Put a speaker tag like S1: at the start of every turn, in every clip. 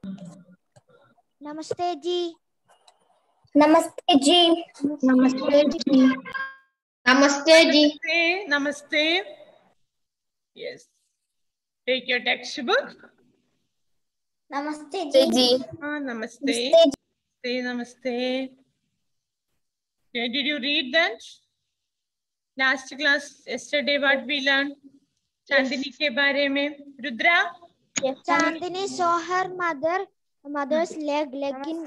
S1: नमस्ते जी।
S2: नमस्ते जी।
S3: नमस्ते जी।
S2: नमस्ते जी।
S4: Namaste. Namaste. Yes. Take your textbook.
S2: नमस्ते जी।
S4: Namaste. Say namaste. Okay, did you read that? Last class, yesterday, what we learned? Chandini के बारे में. Rudra?
S1: Chandni saw her mother's leg in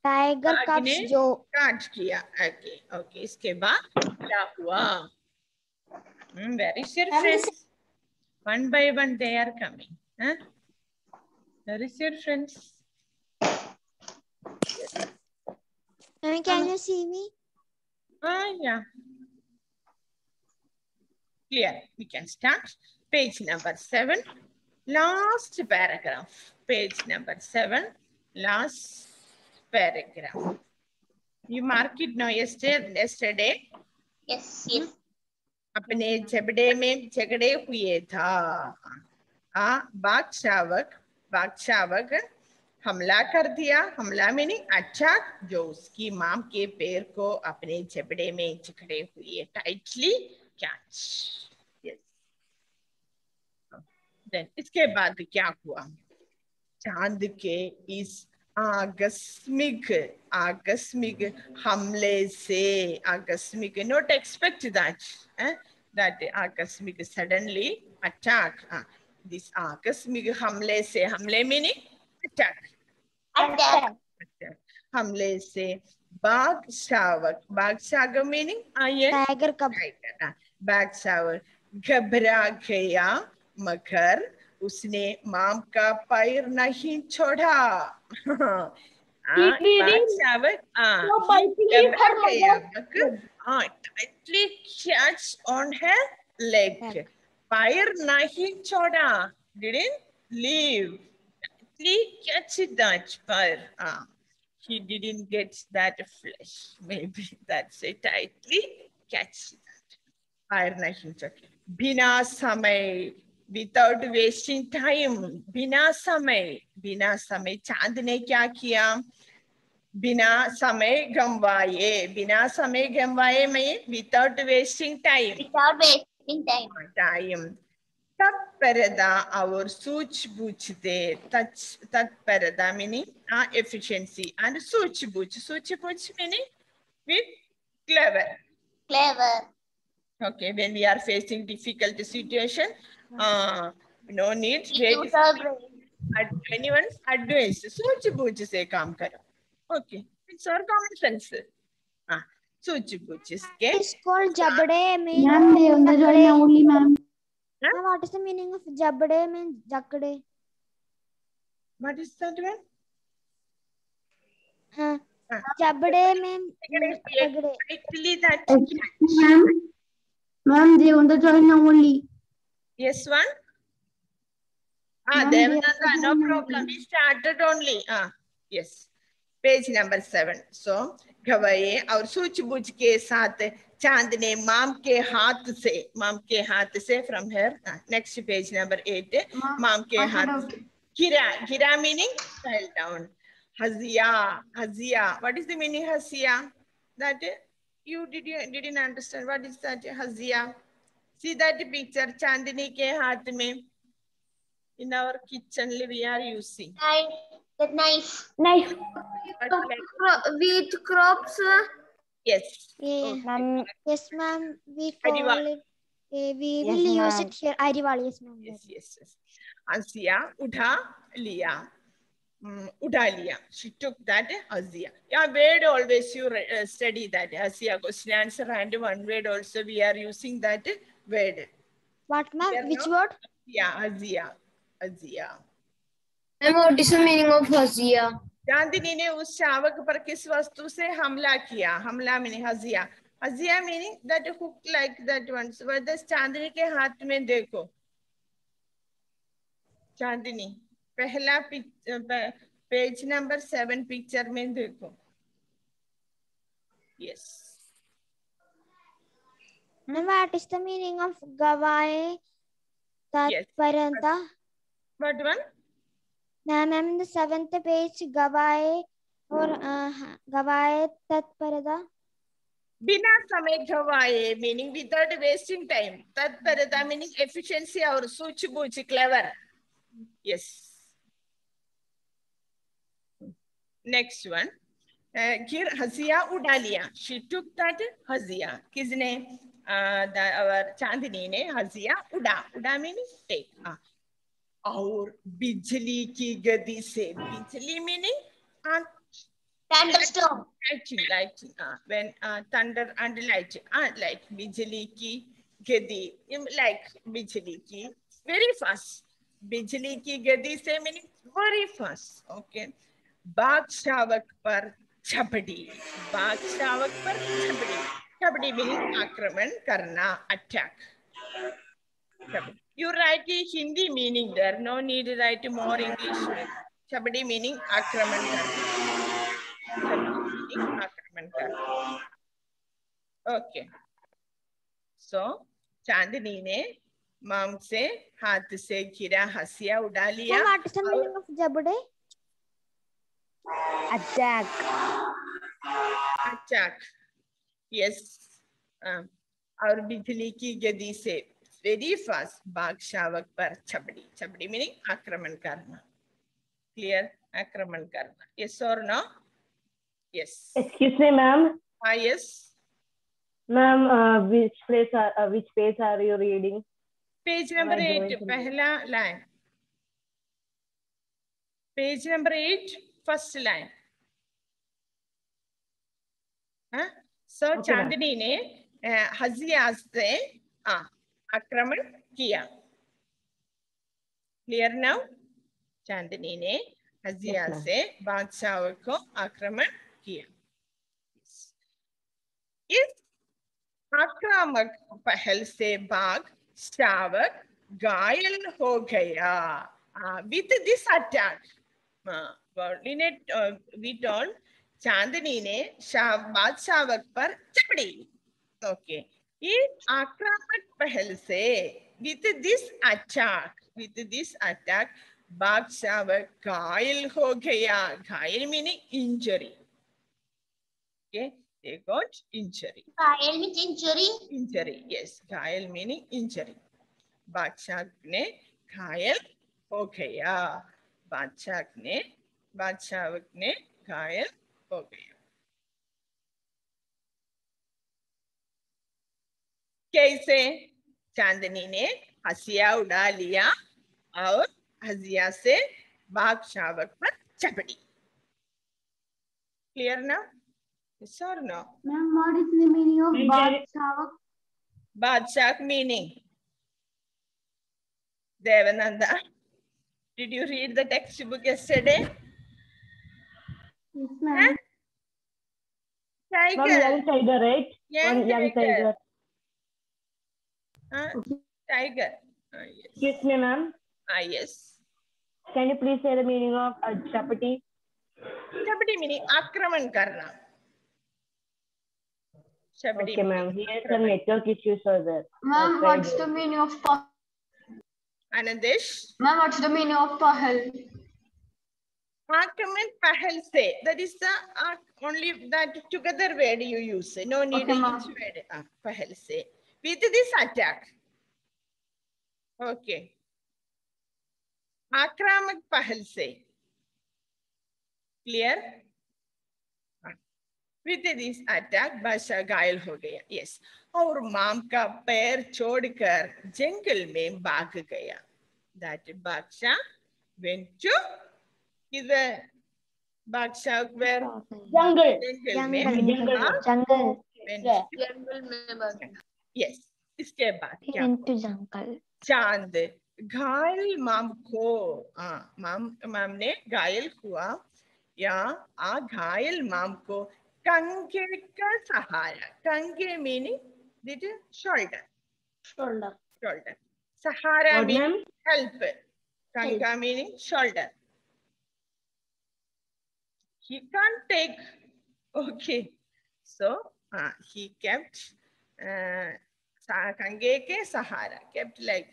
S1: tiger cub's
S4: ने
S1: jaw.
S4: काट किया. Okay, okay. इसके बाद क्या हुआ? Where is your friends? One by one, they are coming. Huh? Where is your friends?
S1: Can you see me?
S4: Yeah. Clear. We can start. Page number 7. Last paragraph. Page number 7. Last paragraph. You mark it now yesterday.
S2: Yes, yes.
S4: अपने झगड़े में झगड़े हुए था. बादशावक हमला कर दिया. हमला मीनिंग अटैक, जो उसकी माम के पैर को अपने झगड़े में जकड़े हुए. Tightly catch. यस. देन इसके बाद क्या हुआ? चांद के इस आकस्मिक हमले से, आकस्मिक, not expect that, that आकस्मिक suddenly attack, this आकस्मिक हमले से, हमले meaning attack, हमले से बादशाह meaning
S1: Tiger cub.
S4: बादशाह घबरा गया, मगर उसने माम का पैर नहीं छोड़ा. tightly catch on her leg. पैर नहीं छोड़ा, didn't leave. Tightly catch that पैर. He didn't get that flesh. Maybe that's it. Tightly catch that. पैर नहीं छोड़ा. बिना समय, without wasting time. बिना समय चांद ने क्या किया? बिना समय गंवाए में without wasting time.
S2: Without wasting time.
S4: तत्परता और सूझबूझ दे. तत्परता meaning efficiency, and सूझबूझ meaning with clever. Okay, when we are facing difficult situation, no need wait anyone's advice. सूझबूझ से काम करो. Okay, it's our common sense. सूझबूझ के.
S1: It's called jabde means.
S3: Ma'am, they on the join only, ma'am.
S1: What is the meaning of jabde means jakde?
S4: What is that one?
S1: Jabde means jagde.
S4: Actually, that.
S3: Ma'am, they on the join only.
S4: Yes, one. Devananda, no problem. We started only. Yes. Page number 7. So, गवाए और सूझबूझ के साथ चांद ने माम के हाथ से from here. Next page number 8. माम के हाथ गिरा meaning fell down. Hazia. What is the meaning hazia? That you didn't understand. What is that hazia? See that picture, Chandini ke haath mein. In our kitchen, we are using.
S2: Knife.
S4: With
S2: crops.
S4: Yes.
S1: Yes, ma'am. We
S4: Arival.
S1: call it. We will use it here. Arival, yes, ma'am.
S4: Yes. Azia, उठा लिया. She took that Azia. Yeah, word always you study that Azia question answer, and one word also we are using that word.
S1: What, ma'am? Which word?
S4: Yeah, Azia.
S2: Ma'am, what is the meaning of Hazia?
S4: चांदनी ने उस शावक पर किस वस्तु से हमला किया? हमला मीनिंग हजिया meaning that hook like that one. Chandni के हाथ में देखो. चांदनी पहला पेज नंबर 7 पिक्चर में देखो. Yes.
S1: What is the meaning of gavaye tatparanta?
S4: What one?
S1: Ma'am, in the 7th page, Gavaye or Gavaye Tatparada.
S4: Bina samay gavaye, meaning without wasting time. Tatparada meaning efficiency or such buch, clever. Yes. Next one. Here Hazia Udalia. She took that Hazia. Kisne our Chandini ne Hazia Uda. Uda meaning take. और बिजली की गति से बिजली meaning
S2: Thunderstorm.
S4: lightning when thunder and lightning like बिजली की गति like बिजली की very fast बिजली की गति से meaning very fast okay बाग शावक पर झपड़ी बाग शावक पर झपड़ी झपड़ी meaning आक्रमण करना attack. You write the Hindi meaning there. No need to write more English. Chabadi meaning akraman karna. Chabadi meaning akraman karna. Okay. So, Chandini ne mom se हाथ से घिरा हंसिया उड़ा लिया.
S1: Ma'am, what is the meaning of Jabde?
S5: Attack.
S4: Attack. Yes. और बिजली की गति से very fast बाग शावक पर छबड़ी छबड़ी meaning आक्रमण करना. Clear? आक्रमण करना. Yes or no? Yes.
S5: Excuse me, ma'am.
S4: Yes.
S5: Ma'am, which page are you reading?
S4: Page number 8, पहला line. Page number 8, first line. So
S5: Okay,
S4: चांदनी ने हजिया से आक्रमण किया. Clear now? चांदनी ने हजिया से बादशाह को आक्रमण किया. इस आक्रामक पहल से बाग शावक घायल हो गया. With this attack, we told चांदनी ने बादशाह पर चपड़ी. Okay. इस आक्रामक पहल से with this attack बादशाह घायल हो गया. घायल meaning injury. Okay, they got injury.
S2: घायल means injury.
S4: Injury, yes. घायल meaning injury. बादशाह ने घायल हो गया. बादशाह ने घायल हो गया. कैसे? चांदनी ने हंसिया उड़ा लिया और हंसिया से बाग शावक पर चपड़ी. Clear now? Yes or no?
S3: Ma'am, what is the meaning of Badshah?
S4: Badshah meaning. Devananda, did you read the textbook yesterday?
S3: Yes, ma'am.
S5: Ma'am,
S4: Tiger.
S5: young tiger, right?
S4: Young
S5: Young tiger.
S4: Tiger. Yes.
S5: Excuse me, ma'am.
S4: Yes.
S5: Can you please say the meaning of chapati?
S4: Chapati meaning akraman karna.
S5: Okay, ma'am. Here some network issues are there.
S3: Ma'am, what's the meaning of Pahal?
S4: Anandesh.
S3: Ma'am, what's the meaning of Pahal?
S4: Akraman pahal se. That is the only that together word you use. No need
S3: Okay,
S4: each
S3: ma'am.
S4: word. Pahal se. With this attack. Okay. आक्रामक पहल से. Clear? With this attack, बादशाह घायल हो गया. Yes. और माम का पैर छोड़कर जंगल में भाग गया. That बादशाह went to किधर? बादशाह where?
S5: Jungle.
S1: Jungle.
S4: Yes. इसके बाद क्या?
S1: Into jungle.
S4: चांद घायल माम को माम ने घायल हुआ या घायल माम को कंगे का सहारा. कंगे मीनिंग shoulder. सहारा
S5: What,
S4: meaning
S5: ma'am?
S4: help. Kanga meaning shoulder. He can't take. Okay. So he kept कंगे के सहारा. Kept like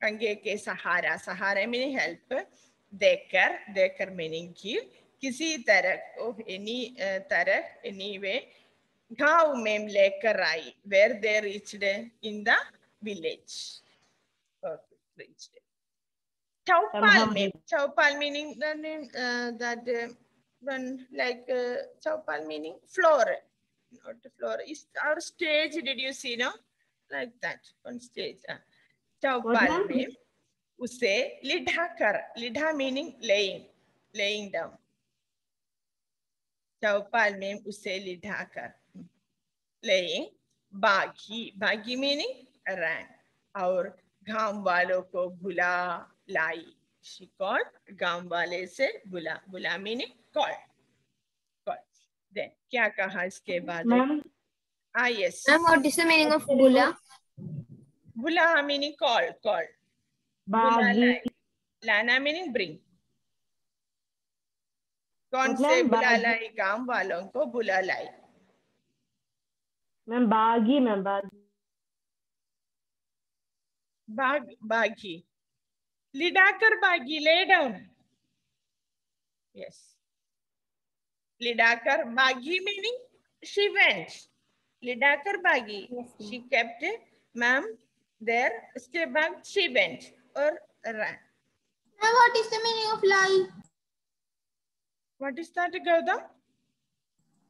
S4: कंगे के सहारा. सहारा meaning help. देकर meaning कि किसी तरह of any तरह anyway गांव में लेकर आई. Where they reached in the village. Okay, reached. Chaupal meaning that one like chaupal meaning floor. Not floor. Is our stage? Did you see no? Like that on stage. Chaupal में उसे लिढ़ा कर. लिढ़ा meaning laying down. चौपाल में उसे लिढ़ा कर laying. बागी meaning ran. और गांव वालों को बुला लाई. She called. गांव वाले से बुला meaning call. Then क्या कहा इसके बाद?
S5: Ma'am.
S4: Yes.
S2: Ma'am, what is the meaning of bula?
S4: Bula meaning call. Bula लाई. लाना meaning bring. कौन से बुला लाई? गांव वालों को बुला लाई.
S5: मैम बागी
S4: बागी. लिडाकर बागी, lay down. Yes. लिडाकर बागी meaning she went. लिडाकर बागी. She kept ma'am there. उसके बाद she went or ran.
S2: Ma'am, what is the meaning of lie?
S4: What is that, Gautam?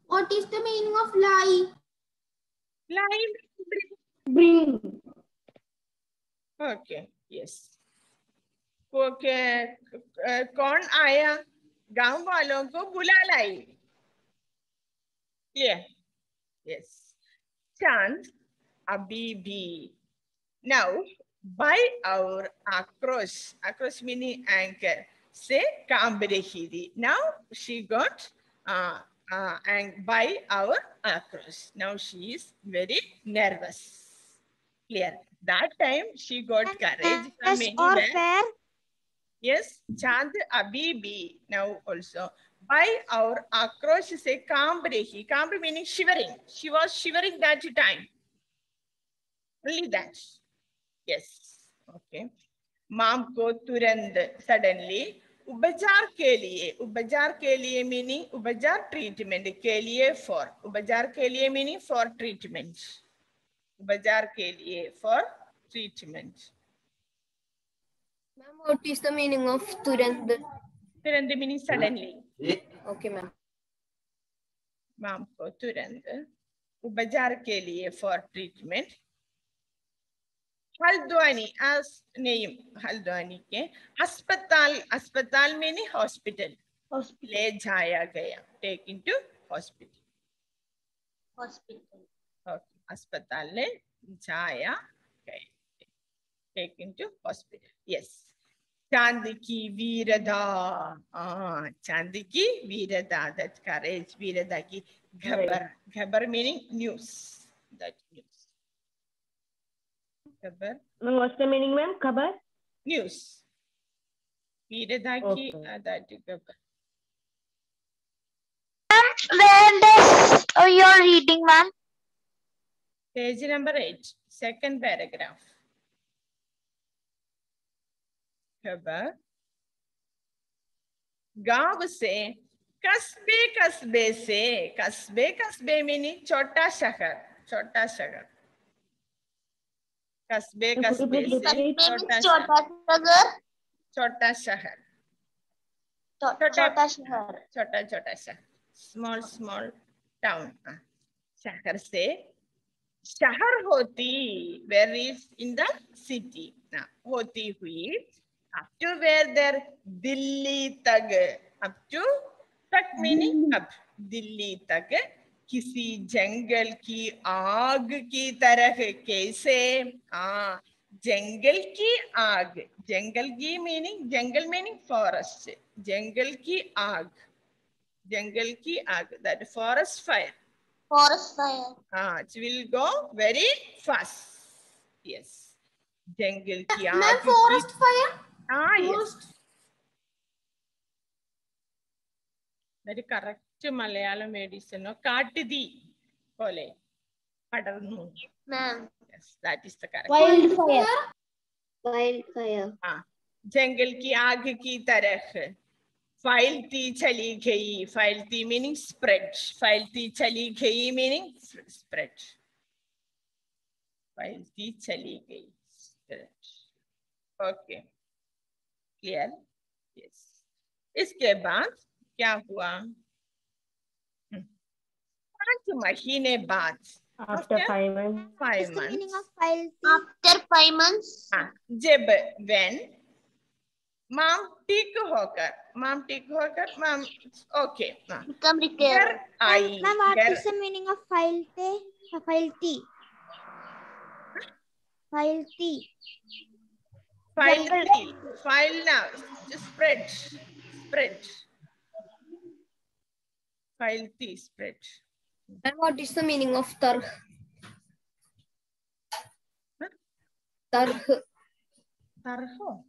S2: What is the meaning of lie?
S4: Lie.
S5: bring.
S4: Okay. Yes. Okay. कौन आया? गांव वालों को बुला लाई. Yeah. Yes. Chand abhi bhi. Now, by our across meaning anchor, say काम रही थी. Now she got and by our across. Now she is very nervous. Clear. That time she got courage from anywhere. Yes, Chand abhi bhi. Now also by our akrosh say kamb rehi. Kamb meaning shivering. She was shivering that time. Only that. Yes. Okay. Mom ko turand suddenly उपचार के लिए meaning उपचार treatment के लिए for. उपचार के लिए meaning for treatment. उपचार के लिए for treatment.
S2: Ma'am, what is the meaning of turand?
S4: Turand meaning suddenly.
S2: Okay, ma'am.
S4: Mom को तुरंत उपचार के लिए for treatment. Haldwani as name Haldwani के अस्पताल meaning hospital. ले जाया गया. Taken to hospital. Okay. अस्पताल ले जाया गया. Taken to hospital. Yes. चांद की वीरता. चांद की वीरता. That courage. वीरता की खबर meaning news. That news. खबर.
S5: What's the meaning, ma'am? खबर.
S4: News. वीरता की that खबर.
S1: Where does you're reading, ma'am?
S4: Page number 8. Second paragraph. खबर. गांव से कस्बे meaning छोटा शहर. कस्बे से छोटा शहर. छोटा शहर. Small town. शहर से शहर होती. Where is in the city. Now होती हुई. Up to where there Delhi तक. Up to तक meaning up. दिल्ली तक किसी जंगल की आग की तरह. कैसे? जंगल की आग. जंगल की meaning जंगल meaning forest. जंगल की आग. That forest fire. It will go very fast. Yes. जंगल की आग.
S2: Ma'am, forest fire?
S4: Yes. Very correct. Malayalam medicine. Kattidi pole padarnu.
S2: Ma'am.
S4: Yes, that is the correct.
S1: Wildfire.
S2: Wildfire.
S4: जंगल की आग की तरह फैलती चली गई. फैलती meaning spread. फैलती चली गई meaning spread. फैलती चली गई spread. Okay. Clear? Yes. इसके बाद क्या हुआ? 5 महीने बाद.
S5: After 5 months.
S4: 5
S1: What's the meaning
S4: months.
S1: of filthy?
S2: After 5 months.
S4: जब when माम ठीक होकर माम ओके
S2: Become
S4: घर
S2: recover.
S4: आई.
S1: Ma'am, what
S4: घर
S1: is the meaning of filthy? Filthy. Filthy.
S4: file now just spread filthy spread.
S2: And what is the meaning of tarh? Tarh.
S4: Tarho.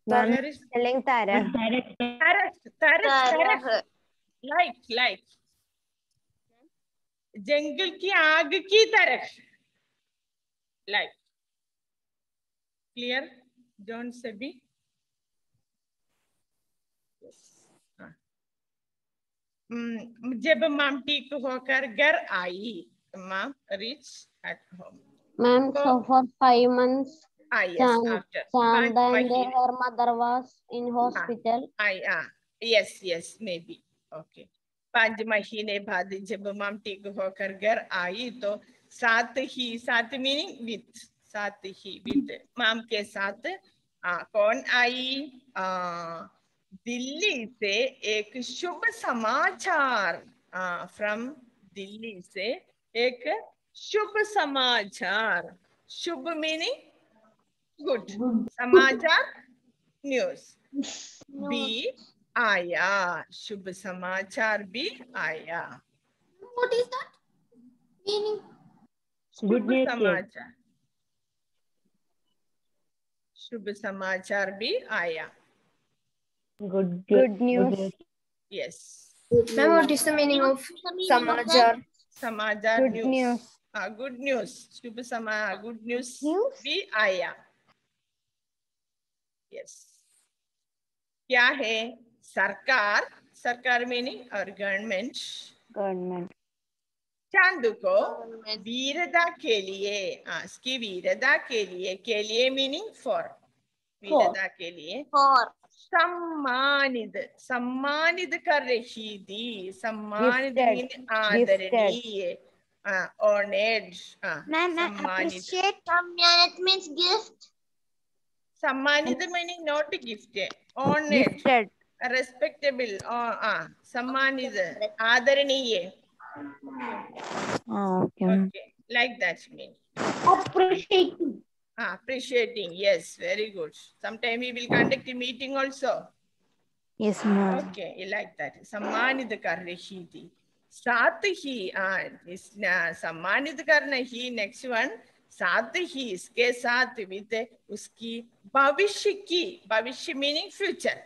S6: Ma'am,
S4: Where is
S6: spelling Tara.
S4: Tarah. Like जंगल की आग की तरह. Like. Clear? John Sebi. जब माम ठीक होकर घर आई. माम reach at home.
S6: Ma'am, so for 5 months,
S4: Yes, after.
S6: Chanda and her mother was in hospital.
S4: Yes, maybe. Okay. 5 महीने बाद जब माम ठीक होकर घर आई तो साथ meaning with. साथ ही with माम के साथ कौन आई? दिल्ली से एक शुभ समाचार. फ्रॉम दिल्ली से एक शुभ समाचार. शुभ मीनिंग गुड. समाचार न्यूज. भी आया. शुभ समाचार भी आया.
S2: What is that? Meaning?
S5: Good news.
S4: समाचार. शुभ समाचार भी आया.
S6: Good news.
S4: Yes.
S2: Ma'am, what is the meaning of samachar?
S4: समाचार
S6: Good news.
S4: good news. शुभ समाचार good news भी आया. Yes. क्या है? सरकार meaning और गवर्नमेंट. चांदू को वीरता के लिए. इसकी वीरता के लिए मीनिंग फॉर. वीरता के लिए
S2: For.
S4: सम्मानित कर रही थी. सम्मानित meaning आदरणीय. Honored.
S1: Ma'am,
S4: सम्मानित.
S1: appreciate.
S2: Samyanat means gift.
S4: सम्मानित meaning not gift. Honored.
S6: Gifted.
S4: Respectable. सम्मानित आदरणीय.
S6: Okay.
S4: Like that mean.
S3: Appreciating.
S4: Appreciating. Yes, very good. Sometime we will conduct a meeting also.
S6: Yes, ma'am.
S4: Okay, you like that. सम्मानित कर रही थी. साथ ही सम्मानित करना ही next one. साथ ही इसके साथ with उसकी भविष्य meaning future.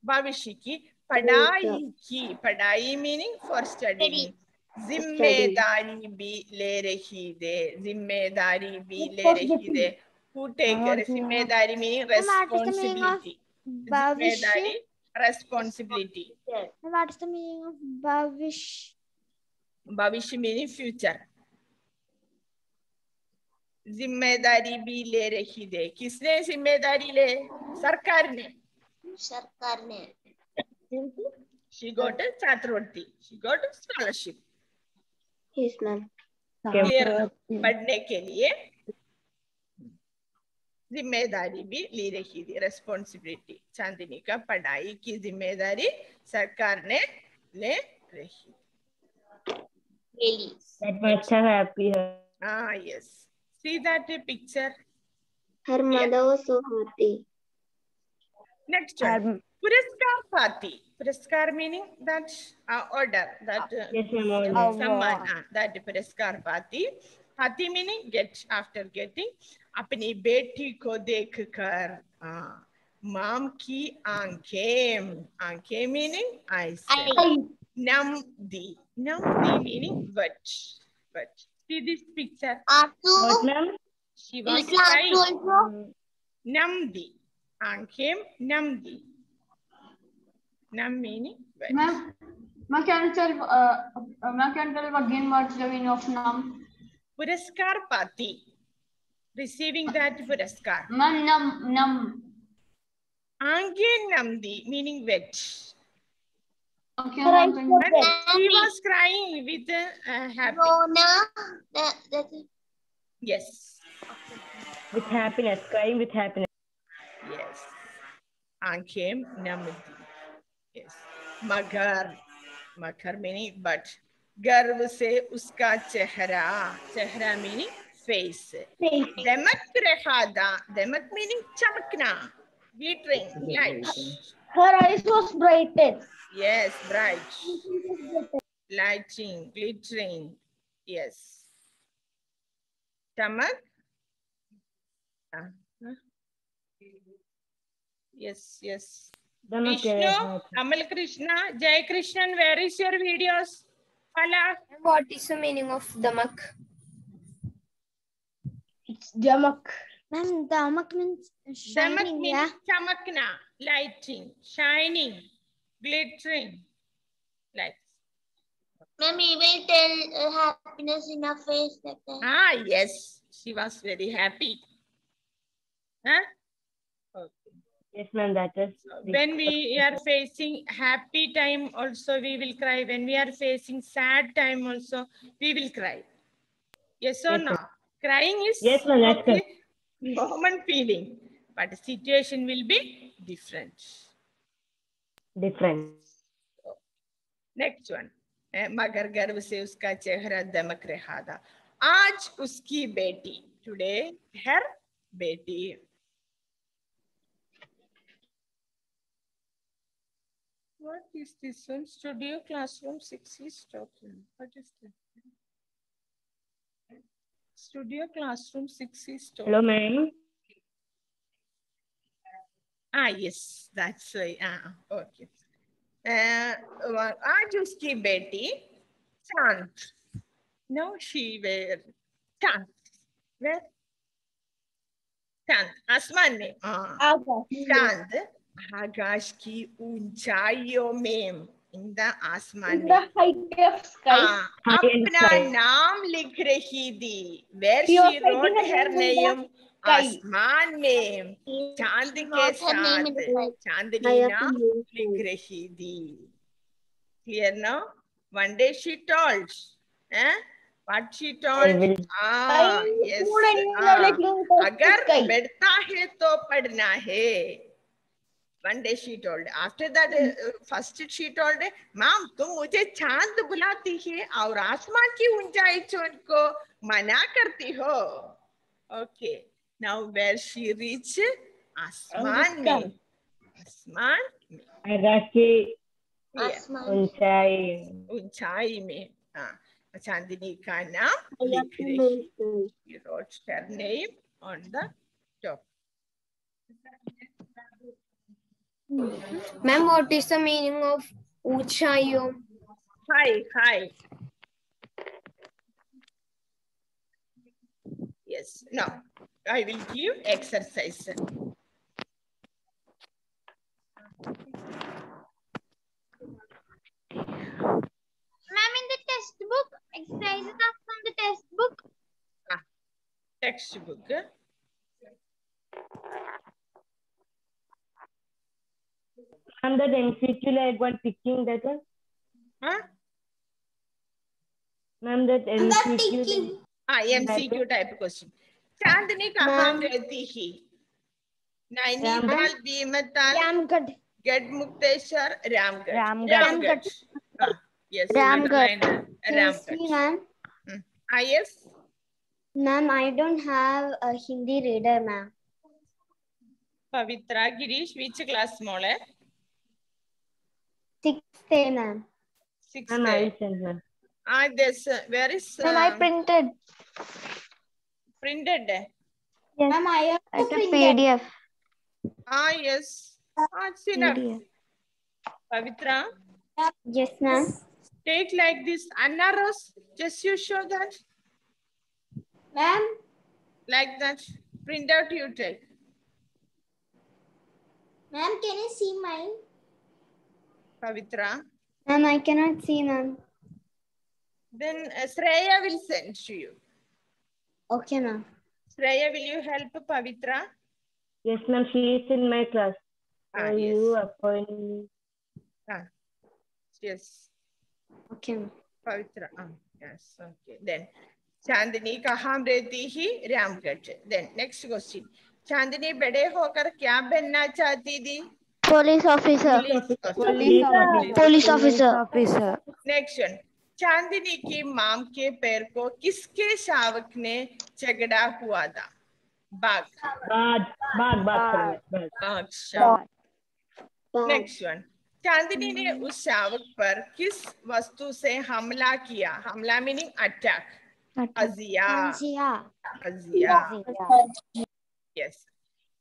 S4: भविष्य की पढ़ाई meaning for studying. जिम्मेदारी भी ले रही दे. Who take जिम्मेदारी meaning responsibility. जिम्मेदारी responsibility.
S1: What is the meaning of bhavish?
S4: भविष्य meaning future. जिम्मेदारी भी ले रही दे. किसने जिम्मेदारी ले? सरकार ने. She got a छात्रवृत्ति. She got a scholarship.
S2: Yes, ma'am.
S4: Clear? पढ़ने के लिए जिम्मेदारी भी ले रही थी. Responsibility. चांदनी का पढ़ाई की जिम्मेदारी सरकार ने ले रही.
S2: Really.
S5: That makes her happy.
S4: Yes. See that picture.
S2: Her mother was so happy.
S4: Next one. Puraskar Pati. Puraskar meaning that order. That
S5: Yes, ma'am.
S4: सम्मान. That Puraskar Pati. Pati meaning get. After getting. अपनी बेटी को देखकर माम की आंखें meaning eyes. Num the meaning wet. See this picture.
S5: What, ma'am?
S4: She was
S2: Class
S4: crying.
S2: also.
S4: Namdi. Aankhem namdi. Nam meaning wet.
S3: Ma'am, can tell again what's the meaning of nam?
S4: Puraskar pati. Receiving that puraskar.
S3: Ma'am, nam.
S4: Aankhem namdi meaning wet.
S3: Okay,
S6: Sir, I
S3: ma'am.
S6: saw
S4: And she was crying with happy.
S2: Rona. That's it.
S4: Yes.
S5: With happiness, crying with happiness.
S4: Yes. Aankhem namdi. Yes. Magar. Magar meaning but. गर्व से उसका चेहरा. चेहरा meaning face. दमक रहा था. दमक meaning चमकना. Glittering. Light.
S6: her eyes was brightened.
S4: Yes, bright. Lighting, glittering. Yes. Tamak? Yes, yes. Vishnu, Amal Krishna, Jai Krishnan, where is your videos? Pala.
S7: What is the meaning of damak?
S6: It's jamak.
S1: Ma'am, damak means
S4: Damak
S1: shining,
S4: meaning
S1: yeah.
S4: chamakna, lighting, shining, glittering. Like.
S2: Ma'am, he will tell happiness in her face like that.
S4: Ah, yes. She was very happy. Huh? Okay.
S5: Yes, ma'am, that is.
S4: When we are facing happy time also we will cry. When we are facing sad time also we will cry. Yes or
S5: Yes,
S4: no?
S5: ma'am.
S4: Crying is
S5: Yes, ma'am, that's
S4: okay, common feeling. But the situation will be different.
S5: Different.
S4: Next one. मगर गर्व से उसका चेहरा दमक रहा था. आज उसकी बेटी. Today her बेटी. What is this one? Studio Classroom 6 is talking. What is that? Studio Classroom 6 is talking.
S5: Hello, ma'am.
S4: Ah, yes, that's right. Ah, okay. आज उसकी बेटी चांद. No, she were चांद. Where? चांद. आसमान में. चांद आकाश की ऊंचाइयों में. In the आसमान
S6: In
S4: में.
S6: the height of sky.
S4: अपना नाम लिख रही थी. Where
S6: She
S4: she
S6: was
S4: wrote
S6: writing her
S4: her
S6: name in
S4: name.
S6: the sky.
S4: आसमान में चांद के
S2: Wrote her name
S4: साथ
S2: in the sky.
S4: चांदनी नाम लिख रही थी. Clear now? One day she told. What she told? Yes. अगर बैठता है तो पढ़ना है. One day she told. After that, first she told, "Ma'am, तुम मुझे चांद बुलाती है और आसमान की ऊंचाई को मना करती हो." Okay. Now where she reached? आसमान में. आसमान में.
S5: आकाश की
S2: Asman.
S4: ऊंचाई में. हाँ. चांदनी का नाम लिख रही. He wrote her name on the top.
S7: Ma'am, what is the meaning of uchayo?
S4: Hi. Yes. Now I will give exercise.
S2: Ma'am, in the textbook, exercises are from the textbook.
S4: Textbook.
S5: And that MCQ like one picking that one.
S4: Huh?
S5: Ma'am, that MCQ.
S4: MCQ type question. चांदनी कहाँ रहती है? Nainital, Bhimtal,
S1: Ramgarh.
S4: Garhmukteshwar, Ramgarh.
S1: Ramgarh.
S4: Yes.
S1: Ramgarh.
S4: Ramgarh.
S1: Ma'am.
S4: Yes.
S1: Ma'am, I don't have a Hindi reader, ma'am.
S4: Pavitra, Girish, which class mole?
S1: 6th day, ma'am.
S4: 6th
S5: Ma'am, I will send, ma'am.
S4: This, where is
S1: Ma'am, I printed.
S4: printed?
S1: Yes.
S6: Ma'am, I have
S1: It's a PDF.
S4: Yes. It's enough.
S1: PDF.
S4: Pavitra,
S1: Yes, ma'am.
S4: take like this. Anna Rose, just you show that.
S6: Ma'am,
S4: Like that. Print out you take.
S1: Ma'am, can you see mine?
S4: Pavitra.
S1: Ma'am, I cannot see, ma'am.
S4: Then Shreya will send to you.
S1: Okay, ma'am.
S4: Shreya, will you help Pavitra?
S5: Yes, ma'am. She is in my class.
S4: Ah,
S5: So
S4: yes.
S5: you appoint.
S4: Ah, yes.
S1: Okay, ma'am.
S4: Pavitra. Ah, yes. Okay. Then Chandini कहाँ रहती ही Ramgarh. Then next question. चांदनी बड़े होकर क्या बनना चाहती थी?
S1: Police officer. Police officer.
S4: Next one. चांदनी की माम के पैर को किसके शावक ने झगड़ा हुआ था? बाघ. अच्छा. Next one. चांदनी ने उस शावक पर किस वस्तु से हमला किया? हमला मीनिंग अटैक. अजिया. Yes.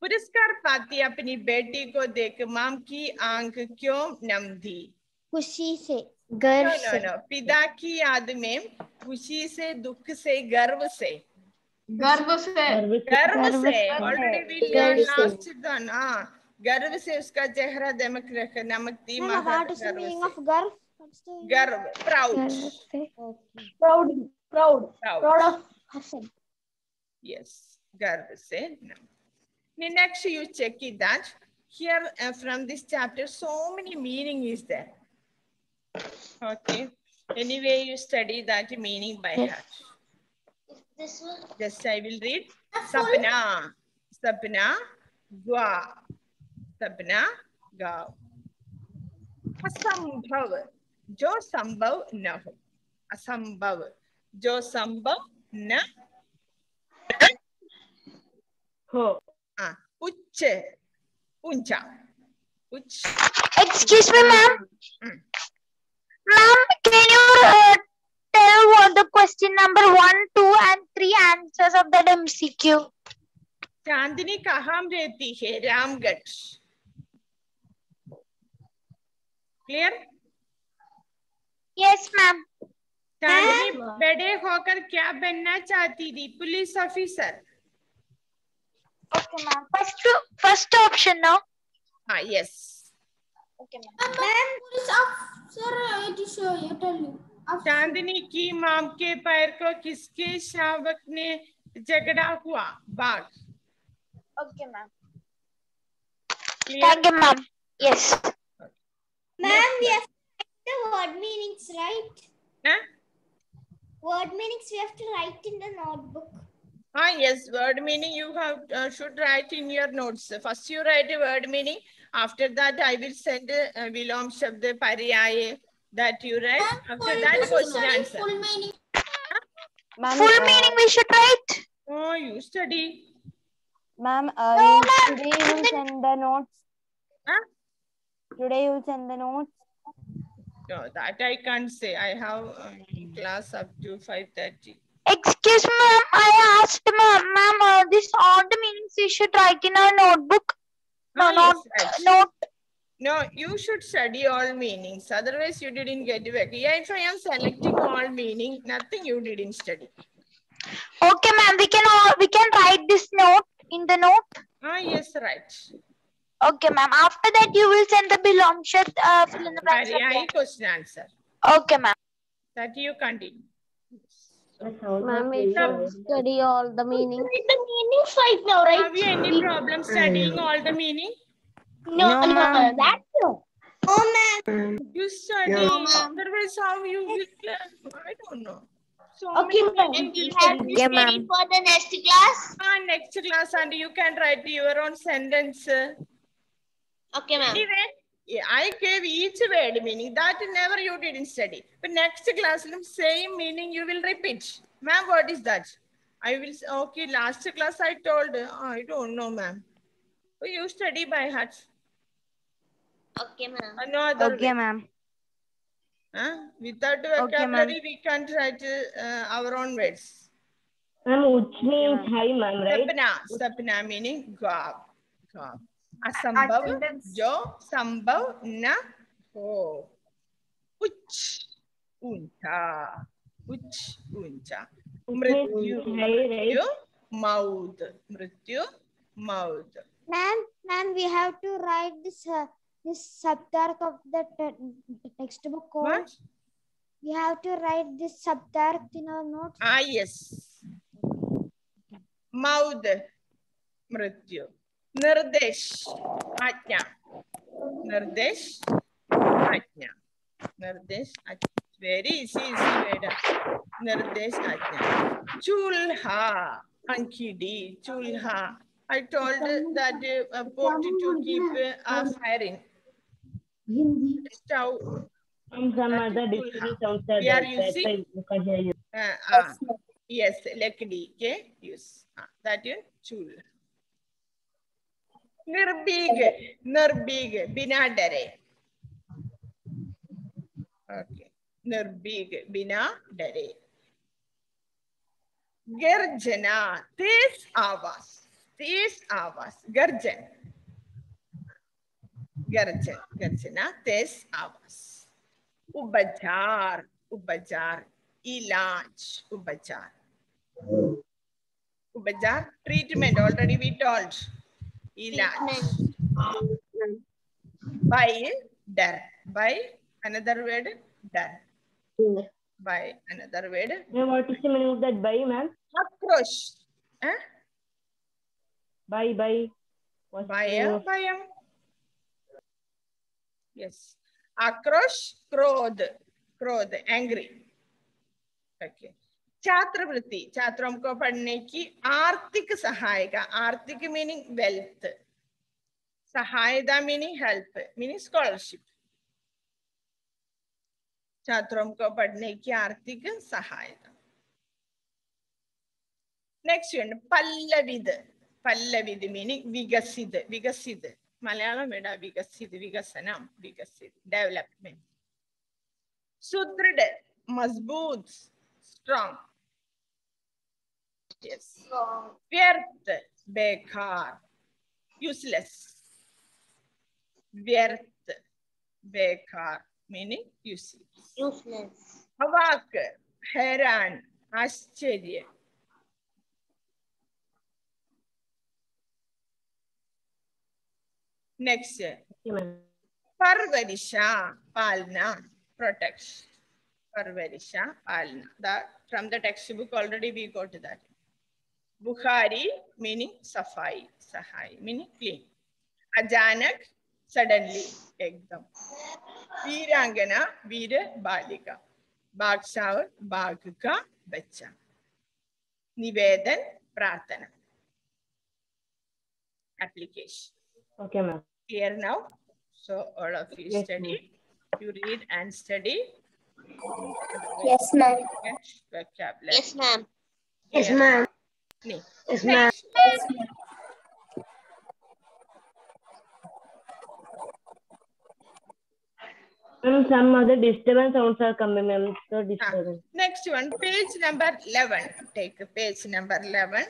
S4: पुरस्कार पाती अपनी बेटी को देख माम की आंख क्यों नम थी?
S1: खुशी से, गर्व से.
S4: No. पिता की याद में खुशी से, दुख से, गर्व से.
S3: गर्व से.
S4: Already we learned last one. गर्व से उसका चेहरा दमक रखा, नमकती
S1: Ma'am, what is the meaning of garv?
S4: गर्व.
S3: Proud of person.
S4: Yes. गर्व से. Next you check it that here from this chapter so many meaning is there. Okay. Anyway, you study that meaning by heart.
S2: This one.
S4: Just I will read. Sapna. Gwa. Sapna. Gav. Asambhav. Jo sambhav na ho. Asambhav. Jo sambhav na
S5: हो.
S4: Uch. Uncha. Uch.
S2: Excuse me, ma'am. Ma'am, can you tell what the question number 1, 2, and 3 answers of that MCQ?
S4: चांदनी कहाँ रहती है? Ramgarh. Clear?
S2: Yes, ma'am.
S4: चांदनी बड़े होकर क्या बनना चाहती थी? Police officer.
S2: Okay, ma'am. First option, no?
S4: Yes.
S2: Okay, ma'am.
S1: Ma'am, police officer, you tell you.
S4: चांदनी की माम के पैर को किसके शावक ने झगड़ा हुआ? बाघ.
S2: Okay, ma'am.
S4: Clear?
S2: Thank you, ma'am. Yes.
S1: Ma'am, we have to write the word meanings, right?
S4: Huh?
S1: Word meanings we have to write in the notebook.
S4: Yes, word meaning you have should write in your notes. First you write a word meaning. After that I will send Vilom Shabd Pariyay that you write. After that question answer.
S1: Full meaning.
S2: Full meaning we should write.
S4: Oh, you study.
S6: Ma'am, today you will send the notes.
S4: Huh?
S6: Today you will send the notes.
S4: No, that I can't say. I have class up to 5:30.
S2: Excuse me, ma'am. I asked ma'am, this all the meanings we should write in our notebook. No,
S4: Yes, right.
S2: note.
S4: No, you should study all meanings. Otherwise, you didn't get back. Yeah, if I am selecting all meaning, nothing you didn't study.
S2: Okay, ma'am. We can write this note in the note.
S4: Yes, right.
S2: Okay, ma'am. After that, you will send the belong shirt. Fill in the blanks.
S4: Pariyay question answer.
S2: Okay, ma'am.
S4: That you continue.
S6: Ma'am, we should study all the meanings.
S2: The meanings right now, right?
S4: Have you any problem studying all the meaning?
S2: No,
S6: ma'am.
S2: That's no.
S1: Oh, ma'am.
S4: You study. Otherwise, how you will learn? I don't know. So
S2: Okay,
S4: many
S2: ma'am.
S4: meanings
S2: Have
S4: will
S2: you
S4: be
S2: ready for the next class?
S4: next class, and you can write your own sentence.
S2: Okay, ma'am.
S4: Anyway, I gave each word meaning. That never you didn't study. But next class, same meaning you will repeat. Ma'am, what is that? I will say, okay, last class I told. I don't know, ma'am. So you study by heart.
S2: Okay, ma'am.
S4: No other
S6: Okay,
S4: way.
S6: ma'am.
S4: Without vocabulary, we can't write our own words.
S5: Ma'am, which means hi, ma'am, right?
S4: Sapna meaning gav. Asambhav, jo sambhav na ho. Uch, uncha. Mrityu,
S5: Hi, right?
S4: mouth. Mrityu, mouth.
S1: Ma'am, we have to write this subtark of the textbook code.
S4: What?
S1: We have to write this subtark in our notes.
S4: Ah, yes. Mouth. Mrityu. Nirdesh. Ajna. Nirdesh. Ajna. Nirdesh. Ajna. Very easy word. Nirdesh Ajna. Chulha. Ankidi. Chulha. I told that pot to keep firing. Stove.
S5: Some other disturbance sounds are
S4: We are
S5: there. That's
S4: using
S5: why you can hear you.
S4: yes, lakdi ke use. That is chulha. Nirbig. Nirbig. Bina dare. Okay. Nirbig. Bina dare. Garjana. Tez avas. Tez avas. Garjan. Garjan. Garjana. Tez avas. Ubajar. Ubajar. Ilaj. Ubajar. Ubajar. Treatment. Already we told. Ilaj. By dar. By another word. Dar. By another word.
S5: Ma'am, what is the meaning of that bye, ma'am?
S4: Akrosh. Huh?
S5: Bye. What's the meaning
S4: Baya.
S5: of-
S4: Baya. Yes. Akrosh. Krodh. Krodh. Angry. Okay. छात्रवृत्ति छात्रों को पढ़ने की आर्थिक सहायता आर्थिक meaning wealth सहायता meaning help meaning scholarship छात्रों को पढ़ने की आर्थिक सहायता नेक्स्ट वन पल्लविद पल्लविद मीनिंग विकसित विकसित मलयालम मेरा विकसित विकसनम विकसित डेवलपमेंट सुदृढ़ मजबूत स्ट्रांग yes व्यर्थ बेकार useless व्यर्थ बेकार meaning useless अवाक हैरान आश्चर्य next
S5: Okay, ma'am.
S4: परवरिशा पालना protection परवरिशा पालना that from the textbook already we got that Bukhari meaning सफाई सहाय meaning clean अचानक suddenly एकदम वीरांगना वीर बालिका बादशाह बाघ का बच्चा निवेदन प्रार्थना application
S5: Okay, ma'am.
S4: clear now so all of you
S5: Yes,
S4: study you read and study
S7: Yes, ma'am.
S4: vocabulary
S6: Yes, ma'am.
S7: Yes,
S4: Clear?
S7: ma'am.
S4: Nee.
S7: Yes, ma'am.
S5: Ma'am, some other disturbance sounds are coming, ma'am. So disturbance.
S4: Next one, page number 11. Take page number 11.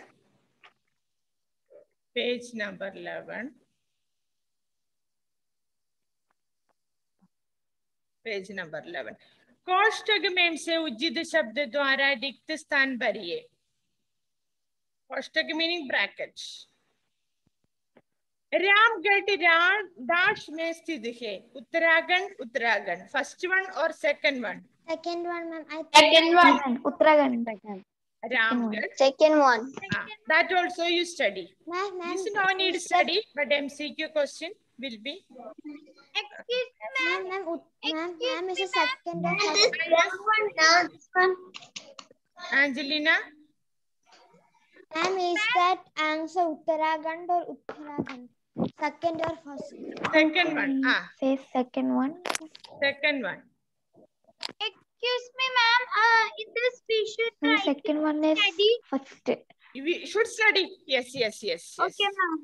S4: Page number 11. Page number 11. कोष्ठक में से उज्जित शब्द द्वारा रिक्त स्थान भरिए कोष्ठक meaning bracket Ramgarh दाश में स्थित है उत्तराखंड उत्तराखंड फर्स्ट वन और second one
S1: Second one, ma'am.
S7: Second one.
S1: Uttarakhand.
S4: Ramgarh
S7: Second one.
S4: that also you study
S1: Ma'am,
S4: this no need study but MCQ question will be
S1: Ma'am is a second or first.
S4: Angelina
S1: Ma'am, is that answer Uttarakhand or Uttarakhand? Second or first?
S4: second one
S1: Say second one.
S4: second one
S2: Excuse me, ma'am. In this we should
S1: Ma'am,
S2: write
S1: second one is first.
S4: we should study yes
S2: Okay, ma'am.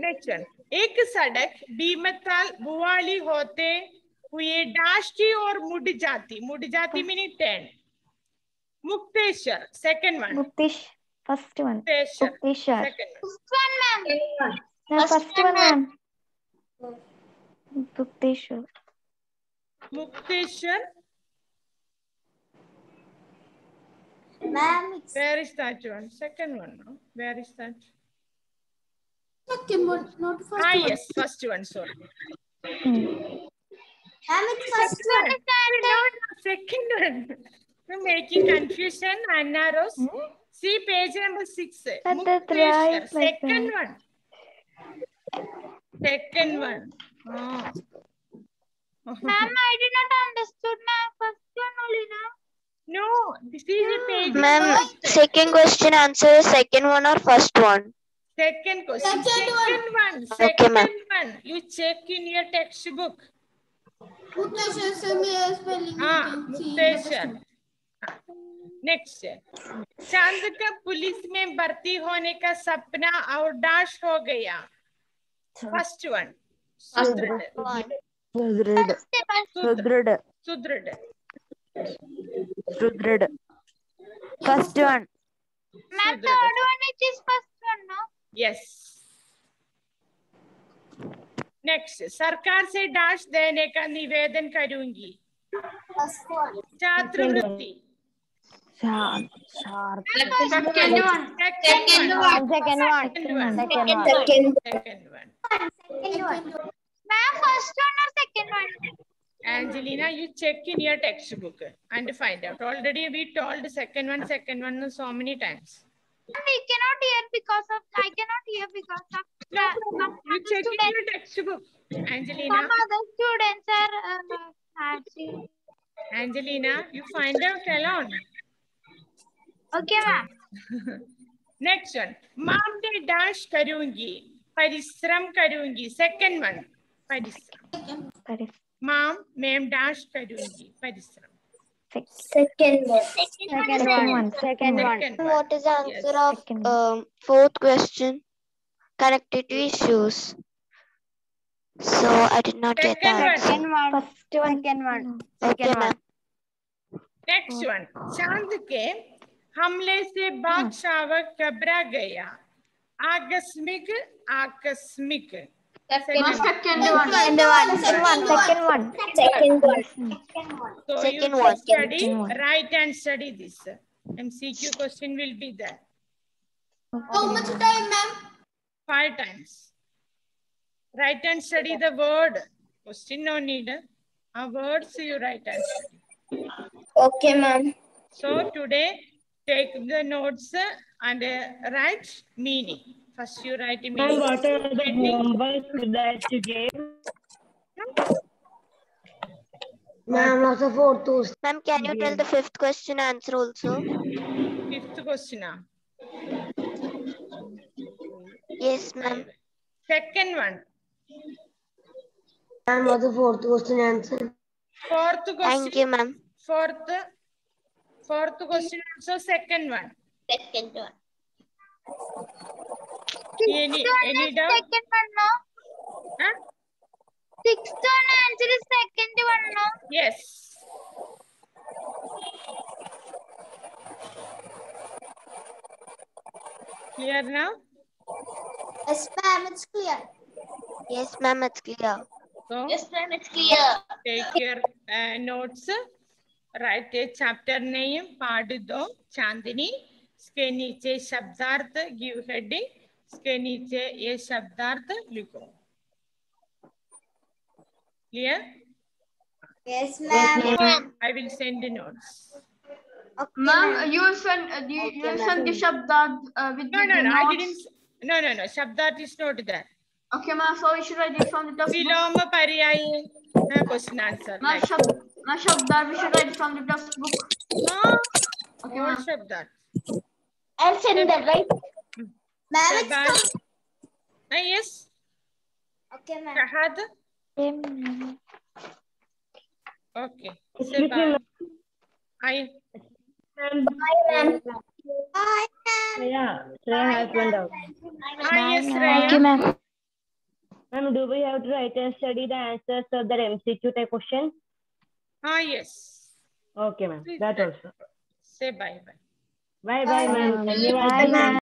S4: Next one एक सड़क बीमताल बुवाली होते हुए dash की और मुड़ जाती meaning 10 Mukteshwar second one
S1: Muktish. First one.
S4: Mukteshwar
S1: Mukteshwar.
S4: Second
S2: First one, ma'am.
S1: No, first one, ma'am. Mukteshwar.
S4: Mukteshwar
S1: Ma'am, it's
S4: Where is that one? Second one, no? Where is that?
S3: Second one, not first one.
S4: Yes, first one, sorry.
S1: ma'am, it's first one.
S4: No, second one. You're making confusion, Anna Rose. See page number 6. Mukteshwar, second one. Second one. Oh.
S2: Ma'am, I did not understood, ma'am. First one only, no?
S4: No, this is a page.
S7: Ma'am, second question answer is second one or first one?
S4: Second question. Second one.
S7: Okay,
S4: Second
S7: ma'am.
S4: one. You check in your textbook.
S3: Mukteshwar spelling.
S4: Mukteshwar. Next चांद का police में भर्ती होने का सपना और dash हो गया. फर्स्ट वन सुदृढ़.
S2: First one. Ma'am, third one is first one, no?
S4: Yes. Next सरकार से डैश देने का निवेदन करूंगी. छात्रवृत्ति.
S3: Second one.
S2: Ma'am, first one or second one?
S4: Angelina, you check in your textbook and find out. Already we told second one so many times.
S2: We cannot hear because of, I cannot hear because of.
S4: You check in your textbook, Angelina.
S2: Some other students are asking.
S4: Angelina, you find out alone.
S2: Okay, ma'am.
S4: Next one. Mom ने dash करूँगी, परिश्रम करूँगी. Second one, परिश्रम. Mom, मैं dash करूँगी, परिश्रम.
S7: Second one.
S2: Second one.
S7: What is the answer
S4: Yes.
S7: of fourth question? Connectivity issues. So I did not get that.
S4: Second one.
S2: Second one.
S7: Okay, ma'am.
S4: Next one. चांद के हमले से बादशाह घबरा गया. आकस्मिक.
S3: Second one.
S4: So
S7: Second
S4: you
S7: one.
S4: study, write and study this. MCQ question will be there.
S3: How much time, ma'am?
S4: 5 times. Write and study the word. Question no need. Words you write and study.
S7: Okay, ma'am.
S4: So today take the notes and write meaning. First you write
S5: Ma'am,
S4: meaning.
S5: what are the homework that you gave?
S7: Ma'am, Ma'am, can you tell the fifth question answer also?
S4: 5th question.
S7: Yes, ma'am.
S4: Second one.
S7: Ma'am, what's the fourth question answer?
S4: 4th question.
S7: Thank you, ma'am.
S4: Fourth question also second one.
S7: Second one.
S4: Any doubt?
S2: Second one, no?
S4: Huh?
S2: Sixth one answer is second one, no?
S4: Yes. Clear now?
S1: Yes, ma'am, it's clear.
S7: Yes, ma'am, it's clear.
S4: So
S7: Yes, ma'am, it's clear.
S4: take your notes. Write a chapter name. Part दो. चांदनी. इसके नीचे शब्दार्थ give heading. इसके नीचे ये शब्दार्थ लिखो. Clear?
S1: Yes, ma'am.
S4: I will send the notes.
S1: Okay,
S3: Ma'am, you send the Shabdad with
S4: No,
S3: the
S4: no, I
S3: notes.
S4: didn't. No. Shabdat is not there.
S3: Okay, ma'am. So we should write it from the textbook.
S4: Viloma paryayi. Question answer.
S3: Ma'am, Shabdad, we should write it from the textbook. Okay,
S4: What
S3: ma'am.
S4: Shabdat?
S1: I'll send that, right? Ma'am, it's
S4: Shabbat. Yes.
S1: okay, ma'am.
S4: Shahad. Okay.
S5: Excuse me,
S4: Shabbat.
S5: ma'am.
S4: I.
S5: Ma'am,
S1: Bye, ma'am.
S5: Shreya has went out.
S4: Yes, Shreya.
S2: ma'am.
S5: Ma'am, do we have to write and study the answers of the MCQ type question?
S4: Yes.
S5: Okay, ma'am. That also.
S4: Say bye.
S5: Bye, ma'am.
S2: Bye, ma'am.